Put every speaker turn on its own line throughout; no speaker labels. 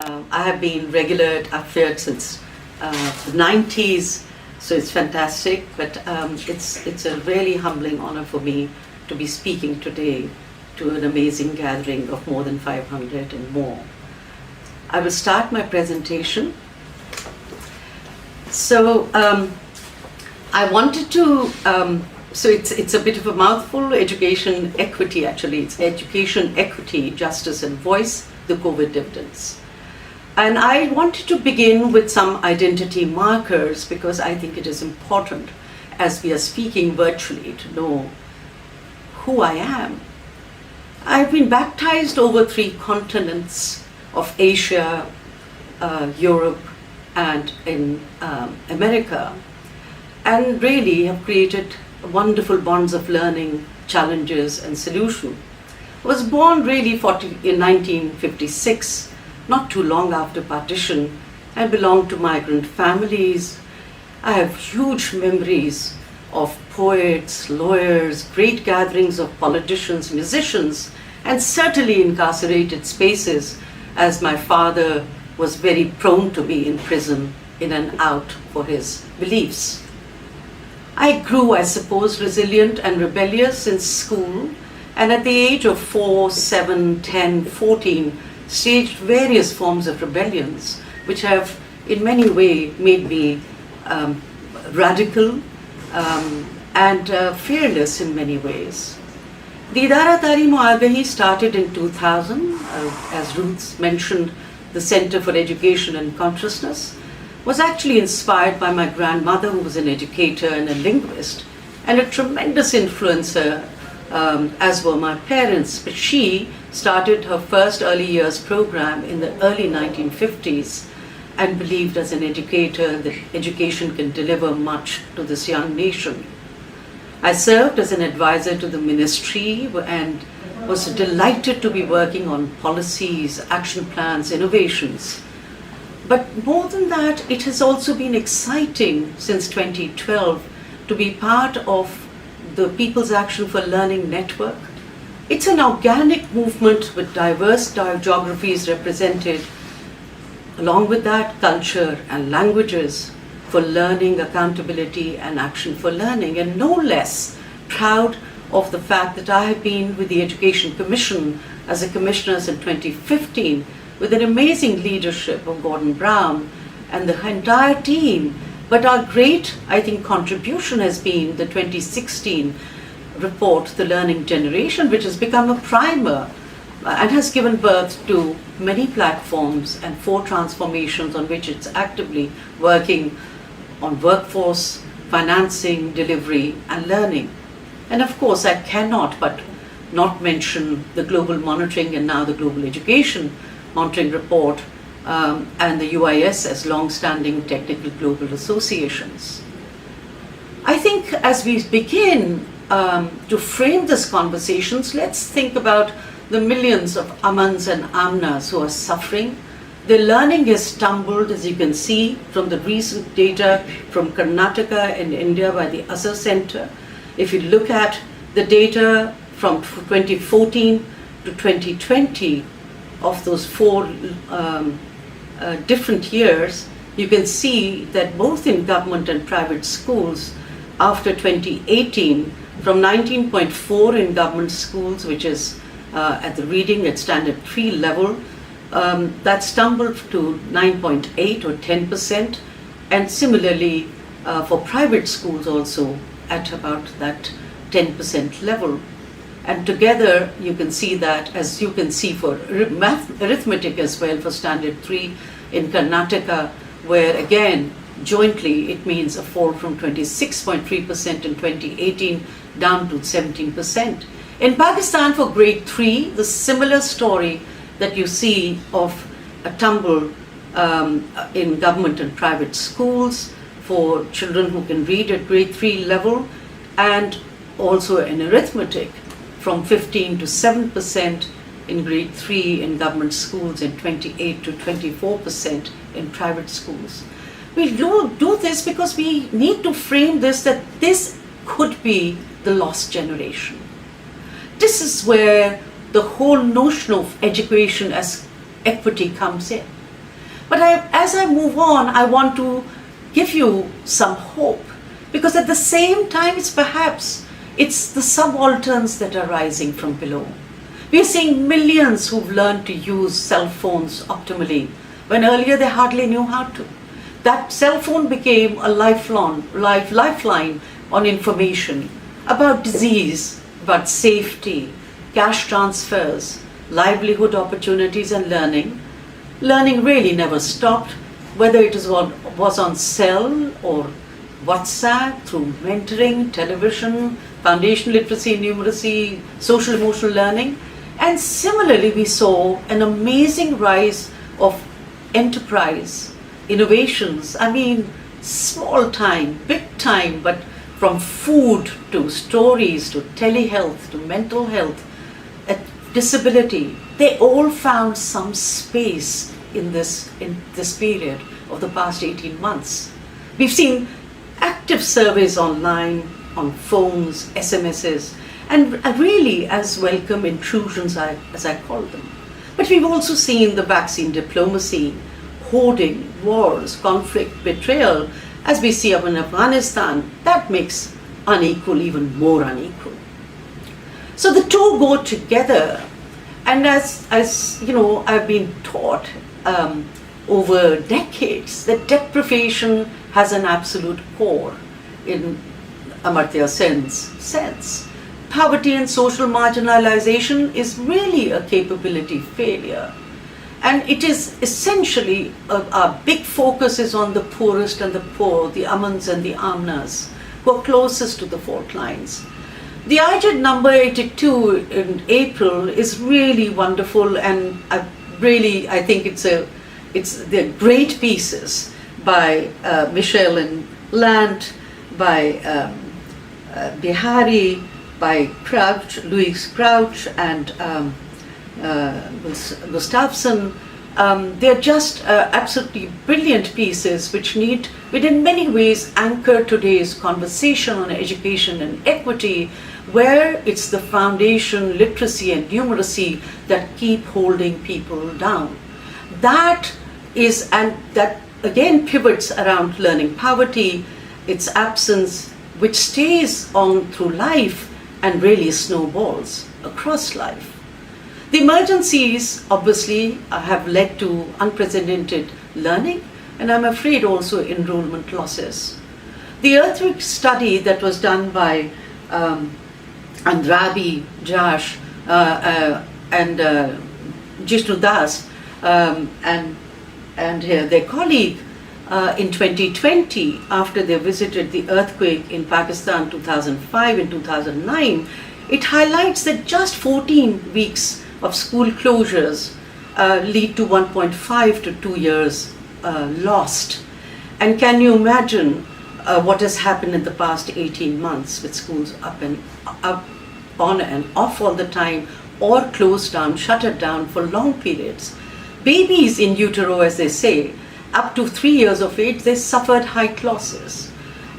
I have been regular at UKFIET since the 90s, so it's fantastic, but it's a really humbling honor for me to be speaking today to an amazing gathering of more than 500 and more. I will start my presentation. So I wanted to, so it's a bit of a mouthful, education equity actually. It's education equity, justice and voice, the COVID dividends. And I wanted to begin with some identity markers because I think it is important as we are speaking virtually to know who I am. I've been baptized over 3 continents of Asia, Europe, and in America, and really have created wonderful bonds of learning, challenges, and solution. I was born really in 1956, not too long after partition. I belong to migrant families. I have huge memories of poets, lawyers, great gatherings of politicians, musicians, and certainly incarcerated spaces, as my father was very prone to be in prison, in and out for his beliefs. I grew, I suppose, resilient and rebellious in school, and at the age of 4, 7, 10, 14, staged various forms of rebellions, which have in many ways made me radical and fearless in many ways. The Idara-e-Taleem-o-Aagahi started in 2000, as Ruth mentioned. The Center for Education and Consciousness was actually inspired by my grandmother, who was an educator and a linguist, and a tremendous influencer, as were my parents. But she started her first early years program in the early 1950s and believed as an educator that education can deliver much to this young nation. I served as an advisor to the ministry and was delighted to be working on policies, action plans, innovations. But more than that, it has also been exciting since 2012 to be part of the People's Action for Learning Network. It's an organic movement with diverse geographies represented. Along with that, culture and languages for learning, accountability, and action for learning. And no less proud of the fact that I have been with the Education Commission as a commissioner since 2015 with an amazing leadership of Gordon Brown and the entire team. But our great, I think, contribution has been the 2016 report, The Learning Generation, which has become a primer and has given birth to many platforms and 4 transformations on which it's actively working on workforce, financing, delivery, and learning. And of course, I cannot but not mention the Global Monitoring and now the Global Education Monitoring Report and the UIS as long-standing technical global associations. I think as we begin to frame this conversations, let's think about the millions of Amans and Amnas who are suffering. Their learning has stumbled, as you can see from the recent data from Karnataka and India by the Raza Center. If you look at the data from 2014 to 2020 of those 4 different years, you can see that both in government and private schools, after 2018, from 19.4 in government schools, which is at the reading at standard 3 level, that stumbled to 9.8 or 10%, and similarly for private schools also at about that 10% level. And together you can see that, as you can see for arithmetic as well, for standard 3 in Karnataka, where again jointly it means a fall from 26.3% in 2018 down to 17%. In Pakistan for grade 3, the similar story that you see of a tumble in government and private schools for children who can read at grade 3 level, and also in arithmetic from 15 to 7% in grade 3 in government schools and 28 to 24% in private schools. We do this because we need to frame this, that this could be the lost generation. This is where the whole notion of education as equity comes in. But as I move on, I want to give you some hope, because at the same time, it's the subalterns that are rising from below. We are seeing millions who've learned to use cell phones optimally, when earlier they hardly knew how to. That cell phone became a lifeline on information about disease, about safety, cash transfers, livelihood opportunities, and learning. Learning really never stopped, whether it was on cell or WhatsApp, through mentoring, television, foundational literacy, numeracy, social emotional learning. And similarly, we saw an amazing rise of enterprise, innovations. I mean, small time, big time, but from food to stories to telehealth to mental health, disability, they all found some space in this period of the past 18 months. We've seen active surveys online, on phones, SMSs, and really as welcome intrusions, as I call them. But we've also seen the vaccine diplomacy, hoarding, wars, conflict, betrayal, as we see up in Afghanistan. That makes unequal even more unequal. So the two go together, and as you know, I've been taught over decades that deprivation has an absolute core in Amartya Sen's sense. Poverty and social marginalization is really a capability failure. And it is essentially, our big focus is on the poorest and the poor, the Amans and the Amnas, who are closest to the fault lines. The IJET number 82 in April is really wonderful, and I think they're great pieces by Michelle and Lant, by Bihari, by Louis Crouch, and Gustafsson. They're just absolutely brilliant pieces which in many ways anchor today's conversation on education and equity, where it's the foundation, literacy and numeracy that keep holding people down. That again pivots around learning poverty, its absence, which stays on through life and really snowballs across life. The emergencies obviously have led to unprecedented learning, and I'm afraid also enrollment losses. The earthquake study that was done by Andrabi, Josh, and Jishnu Das and their colleague in 2020, after they visited the earthquake in Pakistan 2005 and 2009, it highlights that just 14 weeks of school closures lead to 1.5 to 2 years lost. And can you imagine what has happened in the past 18 months with schools up on and off all the time, or closed down, shuttered down for long periods. Babies in utero, as they say, up to 3 years of age, they suffered height losses.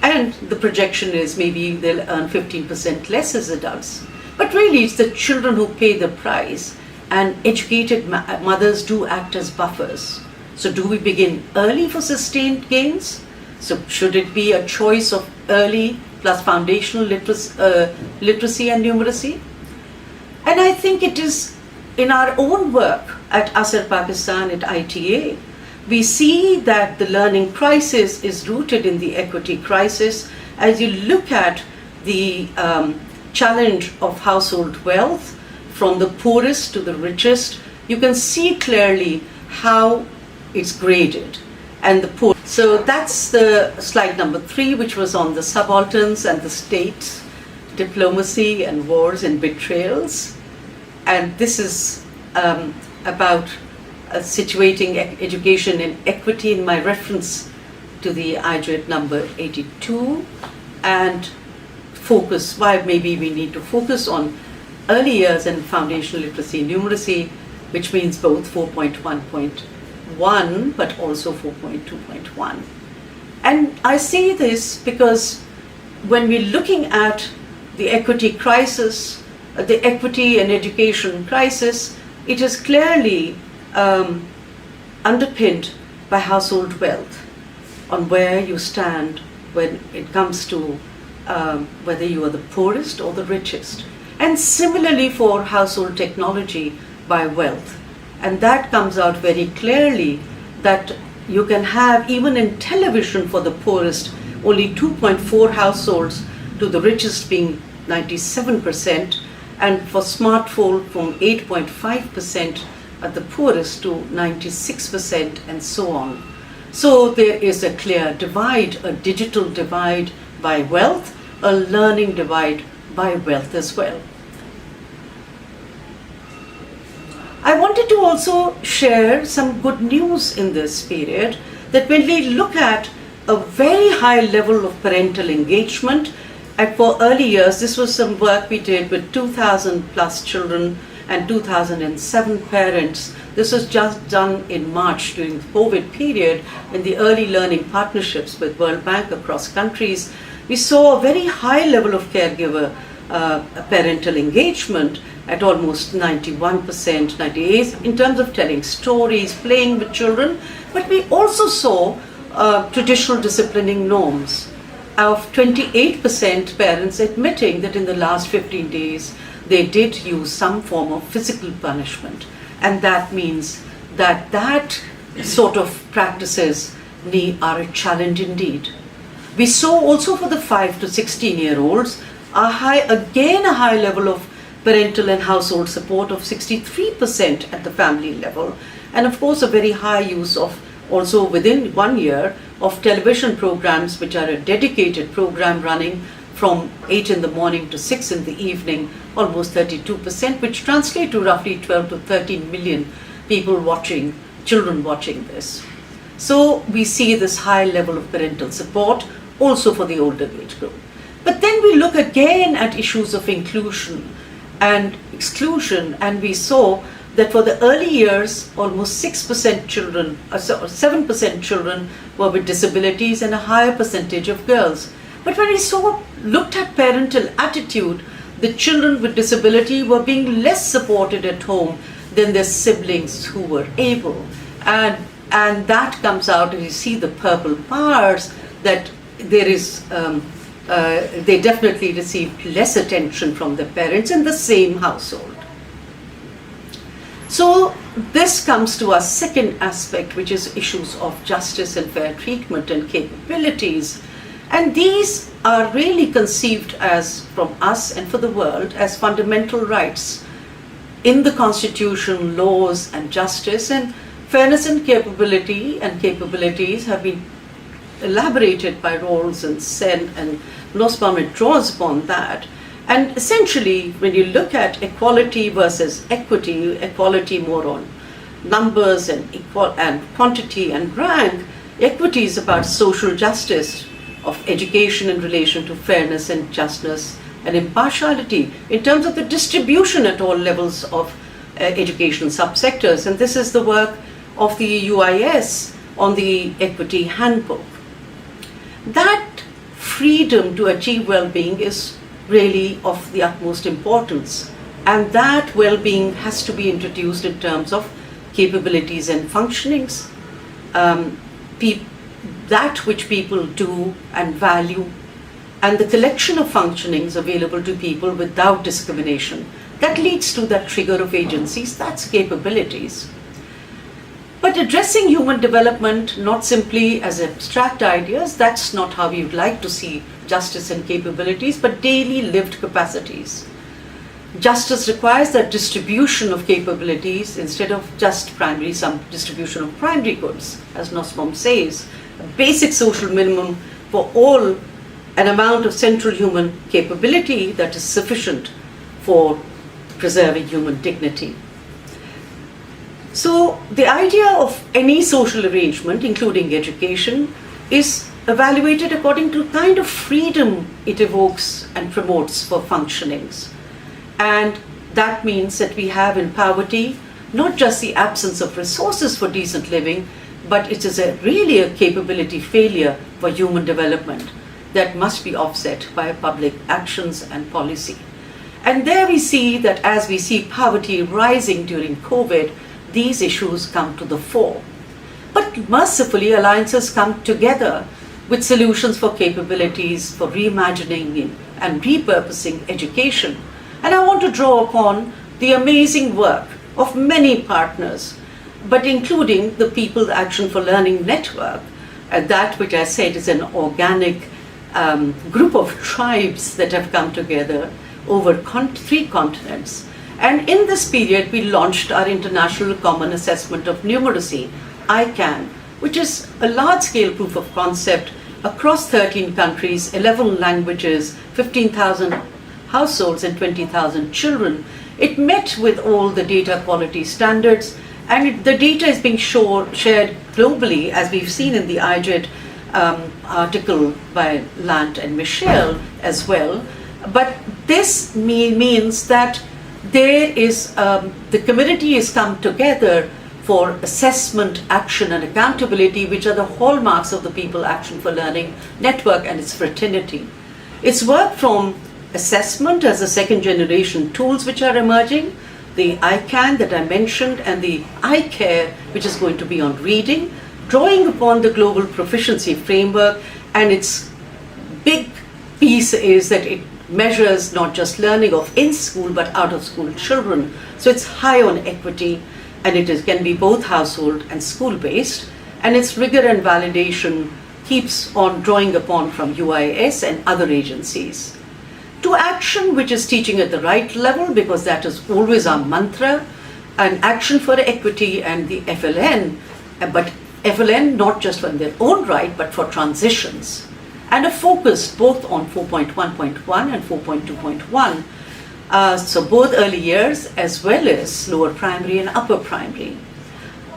And the projection is maybe they'll earn 15% less as adults. But really, it's the children who pay the price, and educated mothers do act as buffers. So do we begin early for sustained gains? So should it be a choice of early plus foundational literacy and numeracy? And I think it is in our own work at ASER Pakistan, at ITA, we see that the learning crisis is rooted in the equity crisis. As you look at the challenge of household wealth, from the poorest to the richest, you can see clearly how it's graded. And the poor. So that's the slide number 3, which was on the subalterns and the state, diplomacy and wars and betrayals. And this is about situating education in equity in my reference to the IJET number 82, and focus, why maybe we need to focus on early years and foundational literacy and numeracy, which means both 4.1.1 but also 4.2.1. And I say this because when we're looking at the equity crisis, the equity and education crisis, it is clearly underpinned by household wealth, on where you stand when it comes to whether you are the poorest or the richest. And similarly for household technology by wealth. And that comes out very clearly that you can have, even in television for the poorest, only 2.4 households to the richest being 97%, and for smartphone from 8.5% at the poorest to 96% and so on. So there is a clear divide, a digital divide by wealth, a learning divide by wealth as well. I wanted to also share some good news in this period, that when we look at a very high level of parental engagement, and for early years, this was some work we did with 2,000 plus children and 2007 parents. This was just done in March during the COVID period in the early learning partnerships with World Bank across countries. We saw a very high level of caregiver parental engagement at almost 91%, 98% in terms of telling stories, playing with children, but we also saw traditional disciplining norms of 28% parents admitting that in the last 15 days they did use some form of physical punishment. And that means that that sort of practices are a challenge indeed. We saw also for the 5 to 16-year-olds a high level of parental and household support of 63% at the family level, and of course a very high use of, also within 1 year, of television programs, which are a dedicated program running from 8 in the morning to 6 in the evening, almost 32%, which translate to roughly 12 to 13 million people watching, children watching this. So we see this high level of parental support also for the older age group. But then we look again at issues of inclusion and exclusion, and we saw that for the early years, almost 6% children, 7% children were with disabilities and a higher percentage of girls. But when we looked at parental attitude, the children with disability were being less supported at home than their siblings who were able. And that comes out, and you see the purple bars, that there is, they definitely received less attention from their parents in the same household. So this comes to our second aspect, which is issues of justice and fair treatment and capabilities. And these are really conceived as, from us and for the world, as fundamental rights in the Constitution, laws and justice. And fairness and capabilities have been elaborated by Rawls and Sen, and Nussbaum draws upon that. And essentially, when you look at equality versus equity, equality more on numbers and quantity and rank, equity is about social justice of education in relation to fairness and justness and impartiality in terms of the distribution at all levels of education subsectors. And this is the work of the UIS on the Equity Handbook. That freedom to achieve well-being is really of the utmost importance, and that well-being has to be introduced in terms of capabilities and functionings, that which people do and value, and the collection of functionings available to people without discrimination. That leads to that trigger of agencies, that's capabilities. But addressing human development not simply as abstract ideas, that's not how we would like to see justice and capabilities, but daily lived capacities. Justice requires that distribution of capabilities instead of just some distribution of primary goods, as Nussbaum says, a basic social minimum for all, an amount of central human capability that is sufficient for preserving human dignity. So the idea of any social arrangement, including education, is evaluated according to the kind of freedom it evokes and promotes for functionings. And that means that we have in poverty not just the absence of resources for decent living, but it is really a capability failure for human development that must be offset by public actions and policy. And there we see that as we see poverty rising during COVID, these issues come to the fore. But mercifully, alliances come together with solutions for capabilities, for reimagining and repurposing education. And I want to draw upon the amazing work of many partners, but including the People's Action for Learning Network, that which I said is an organic group of tribes that have come together over 3 continents. And in this period, we launched our International Common Assessment of Numeracy, ICAN, which is a large-scale proof of concept across 13 countries, 11 languages, 15,000 households and 20,000 children. It met with all the data quality standards, and the data is being shared globally, as we've seen in the IJET article by Lant and Michelle as well. But this means that there is, the community has come together for assessment, action and accountability, which are the hallmarks of the People Action for Learning Network and its fraternity. It's work from assessment as the second generation tools which are emerging, the ICAN that I mentioned, and the iCare, which is going to be on reading, drawing upon the global proficiency framework. And its big piece is that it measures not just learning of in-school but out-of-school children. So it's high on equity, and it can be both household and school-based. And its rigor and validation keeps on drawing upon from UIS and other agencies. To action, which is teaching at the right level, because that is always our mantra, and action for equity and the FLN, but FLN not just in their own right, but for transitions. And a focus both on 4.1.1 and 4.2.1, so both early years as well as lower primary and upper primary.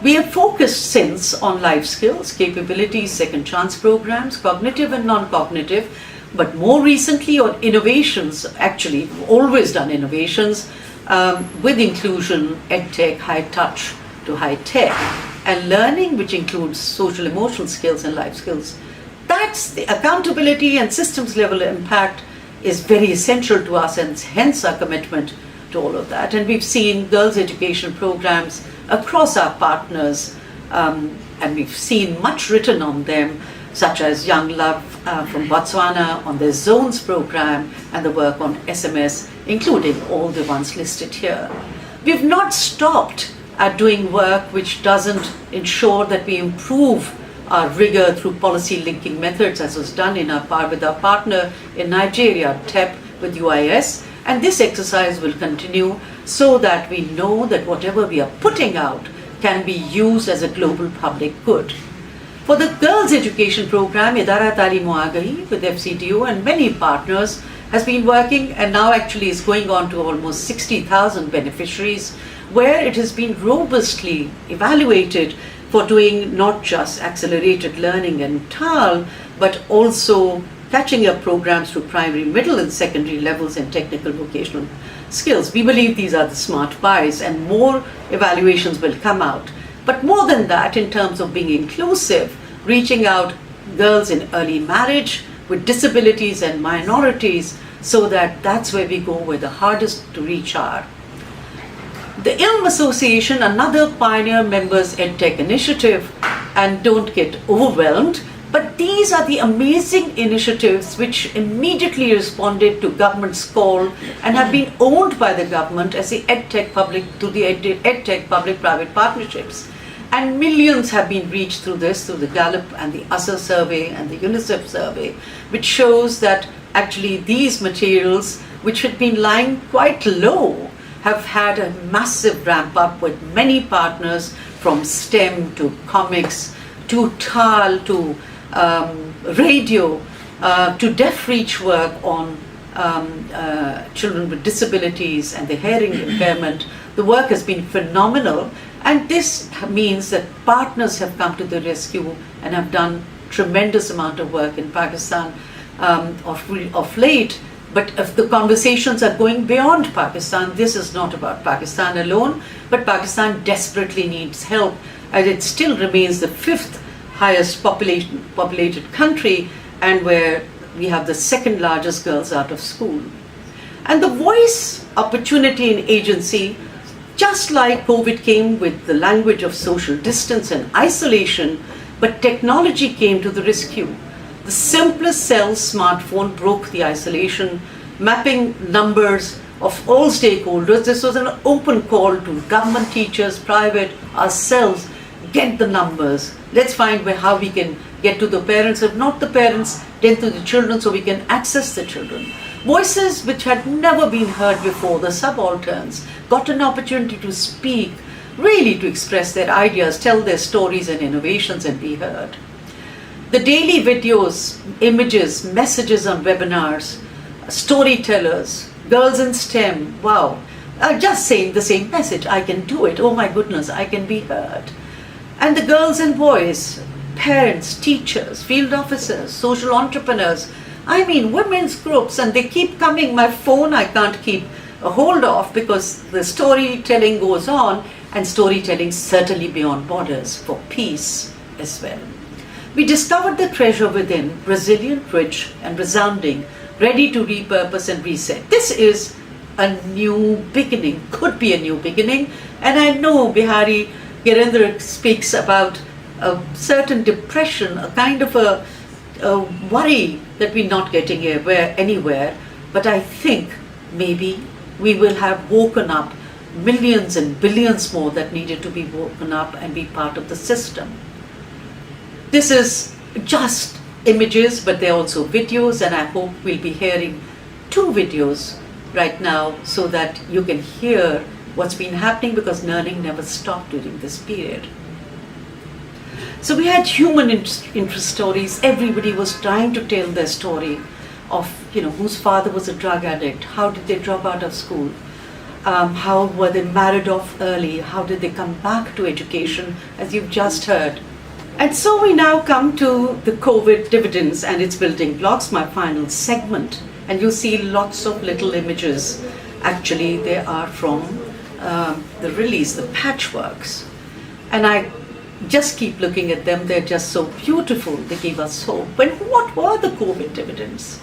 We have focused since on life skills, capabilities, second chance programs, cognitive and non-cognitive, but more recently on innovations. Actually, we've always done innovations with inclusion, EdTech, high touch to high tech, and learning, which includes social emotional skills and life skills. That's the accountability and systems level impact is very essential to us, and hence our commitment to all of that. And we've seen girls' education programs across our partners, and we've seen much written on them, such as Young Love from Botswana on their Zones program, and the work on SMS, including all the ones listed here. We've not stopped at doing work which doesn't ensure that we improve our rigor through policy linking methods, as was done in with our partner in Nigeria, TEP, with UIS. And this exercise will continue so that we know that whatever we are putting out can be used as a global public good. For the girls' education program, Idara-e-Taleem-o-Aagahi with FCDO and many partners has been working, and now actually is going on to almost 60,000 beneficiaries, where it has been robustly evaluated for doing not just accelerated learning and TAL, but also catching up programs through primary, middle and secondary levels and technical vocational skills. We believe these are the smart buys, and more evaluations will come out. But more than that, in terms of being inclusive, reaching out girls in early marriage with disabilities and minorities, so that that's where we go, where the hardest to reach are. The ILM Association, another pioneer members EdTech initiative, and don't get overwhelmed, but these are the amazing initiatives which immediately responded to government's call and have been owned by the government as the EdTech public-private partnerships. And millions have been reached through this, through the Gallup and the USSR survey and the UNICEF survey, which shows that actually these materials, which had been lying quite low, have had a massive ramp up with many partners, from STEM to comics to TAL to radio to deaf reach work on children with disabilities and the hearing impairment. The work has been phenomenal, and this means that partners have come to the rescue and have done tremendous amount of work in Pakistan of late. But if the conversations are going beyond Pakistan, this is not about Pakistan alone, but Pakistan desperately needs help, and it still remains the 5th highest populated country, and where we have the 2nd largest girls out of school. And the voice, opportunity and agency Just like COVID came with the language of social distance and isolation, but technology came to the rescue. The simplest cell smartphone broke the isolation, mapping numbers of all stakeholders. This was an open call to government, teachers, private, ourselves. Get the numbers. Let's find how we can get to the parents, if not the parents, then to the children, so we can access the children. Voices which had never been heard before, the subalterns, got an opportunity to speak, really to express their ideas, tell their stories and innovations and be heard. The daily videos, images, messages on webinars, storytellers, girls in STEM, wow, just saying the same message, I can do it, oh my goodness, I can be heard. And the girls and boys, parents, teachers, field officers, social entrepreneurs, I mean women's groups, and they keep coming. My phone I can't keep a hold of because the storytelling goes on, and storytelling certainly beyond borders for peace as well. We discovered the treasure within, resilient, rich and resounding, ready to repurpose and reset. This is a new beginning, could be a new beginning, and I know Bihari Girendra speaks about a certain depression, a kind of a worry that we're not getting anywhere, but I think maybe we will have woken up millions and billions more that needed to be woken up and be part of the system. This is just images, but they're also videos, and I hope we'll be hearing 2 videos right now so that you can hear what's been happening, because learning never stopped during this period. So we had human interest stories. Everybody was trying to tell their story of, whose father was a drug addict, how did they drop out of school, how were they married off early, how did they come back to education, as you've just heard. And so we now come to the COVID dividends and its building blocks, my final segment. And you see lots of little images. Actually, they are from the release, the patchworks. And I just keep looking at them. They're just so beautiful. They give us hope. But what were the COVID dividends?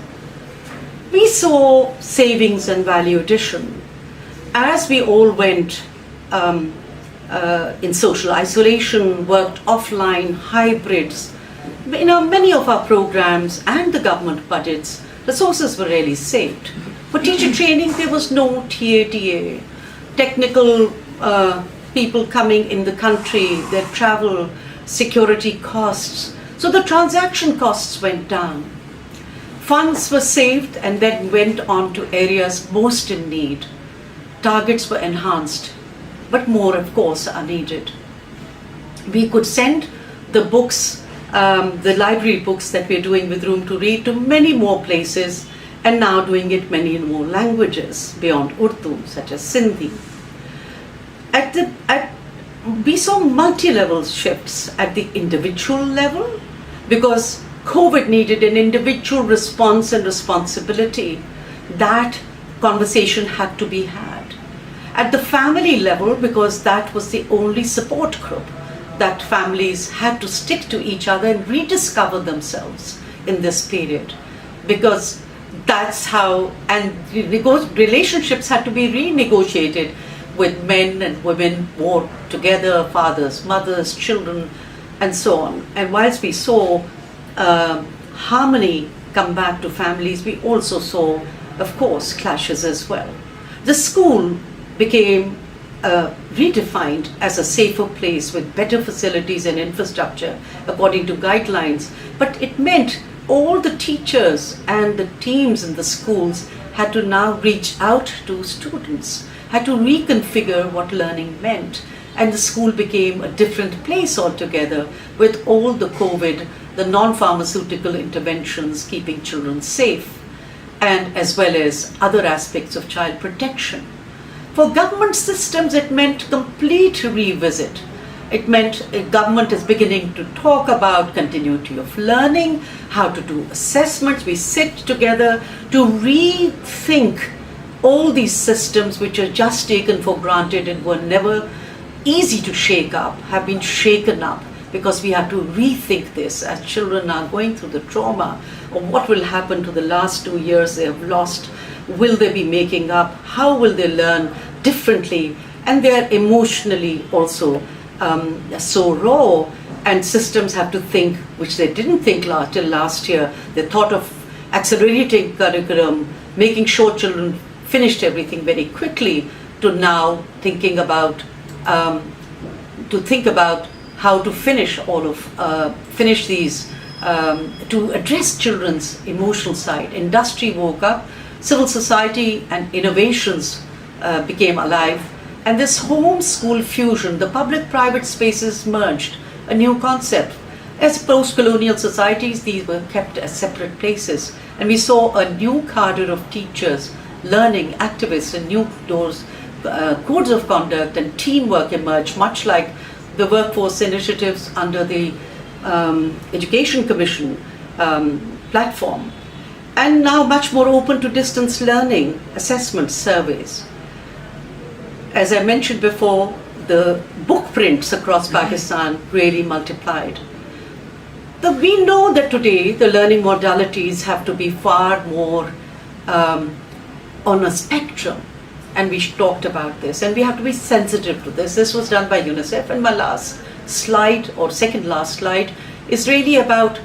We saw savings and value addition. As we all went in social isolation, worked offline, hybrids, many of our programs and the government budgets, resources were really saved. For teacher training, there was no TATA. Technical people coming in the country, their travel, security costs. So the transaction costs went down. Funds were saved and then went on to areas most in need. Targets were enhanced, but more, of course, are needed. We could send the books, the library books that we're doing with Room to Read, to many more places, and now doing it many more languages beyond Urdu, such as Sindhi. We saw multi-level shifts at the individual level, because COVID needed an individual response and responsibility. That conversation had to be had. At the family level, because that was the only support group, that families had to stick to each other and rediscover themselves in this period, because that's how, and relationships had to be renegotiated with men and women more together, fathers, mothers, children, and so on. And whilst we saw harmony come back to families, we also saw, of course, clashes as well. The school became redefined as a safer place with better facilities and infrastructure according to guidelines, but it meant all the teachers and the teams in the schools had to now reach out to students, had to reconfigure what learning meant, and the school became a different place altogether with all the COVID, the non-pharmaceutical interventions keeping children safe, and as well as other aspects of child protection. For government systems, it meant complete revisit. It meant government is beginning to talk about continuity of learning, how to do assessments. We sit together to rethink all these systems which are just taken for granted and were never easy to shake up, have been shaken up, because we have to rethink this as children are going through the trauma of what will happen to the last 2 years they have lost. Will they be making up? How will they learn differently? and they're emotionally also so raw, and systems have to think, which they didn't think till last year. They thought of accelerating curriculum, making sure children finished everything very quickly, to now thinking about how to finish finish these, to address children's emotional side. Industry woke up, civil society and innovations became alive, and this home-school fusion, the public-private spaces merged, a new concept. As post-colonial societies, these were kept as separate places, and we saw a new cadre of teachers, learning activists, and new codes of conduct and teamwork emerge, much like the workforce initiatives under the Education Commission platform, and now much more open to distance learning, assessments, surveys. As I mentioned before, the book prints across Pakistan really multiplied. We know that today the learning modalities have to be far more on a spectrum, and we talked about this, and we have to be sensitive to this. This was done by UNICEF, and my last slide, or second last slide, is really about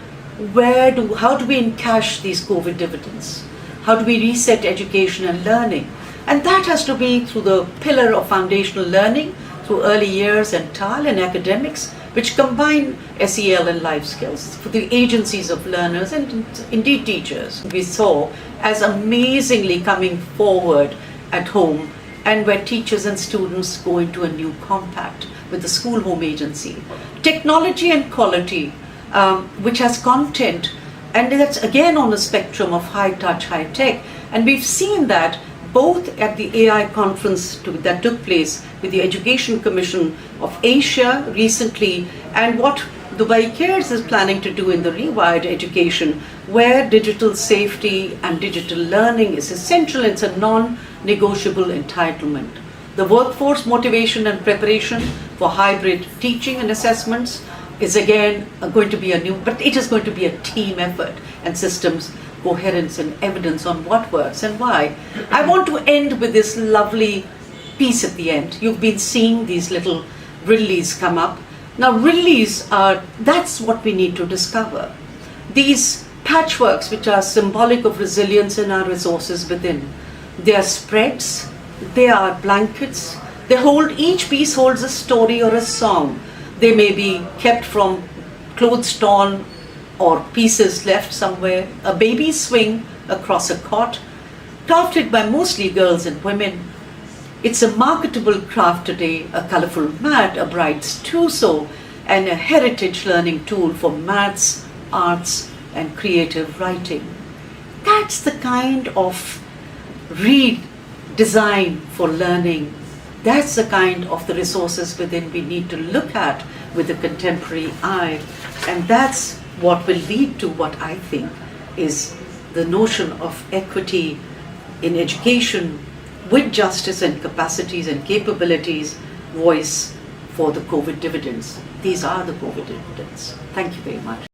how do we encash these COVID dividends? How do we reset education and learning? And that has to be through the pillar of foundational learning, through early years and TAL and academics, which combine SEL and life skills for the agencies of learners and indeed teachers. We saw as amazingly coming forward at home, and where teachers and students go into a new compact with the school home agency. Technology and quality, which has content, and that's again on the spectrum of high touch, high tech. And we've seen that both at the AI conference that took place with the Education Commission of Asia recently, and what Dubai Cares is planning to do in the Rewired Education, where digital safety and digital learning is essential. It's a non-negotiable entitlement. The workforce motivation and preparation for hybrid teaching and assessments is again going to be but it is going to be a team effort, and systems coherence and evidence on what works and why. I want to end with this lovely piece at the end. You've been seeing these little riddles come up. Now riddles that's what we need to discover. These patchworks, which are symbolic of resilience in our resources within. They are spreads, they are blankets, each piece holds a story or a song. They may be kept from clothes torn or pieces left somewhere, a baby swing across a cot, crafted by mostly girls and women. It's a marketable craft today, a colorful mat, a bride's trousseau, and a heritage learning tool for maths, arts, and creative writing. That's the kind of redesign for learning. That's the kind of the resources within we need to look at with a contemporary eye. And that's what will lead to what I think is the notion of equity in education with justice and capacities and capabilities, voice for the COVID dividends. These are the COVID dividends. Thank you very much.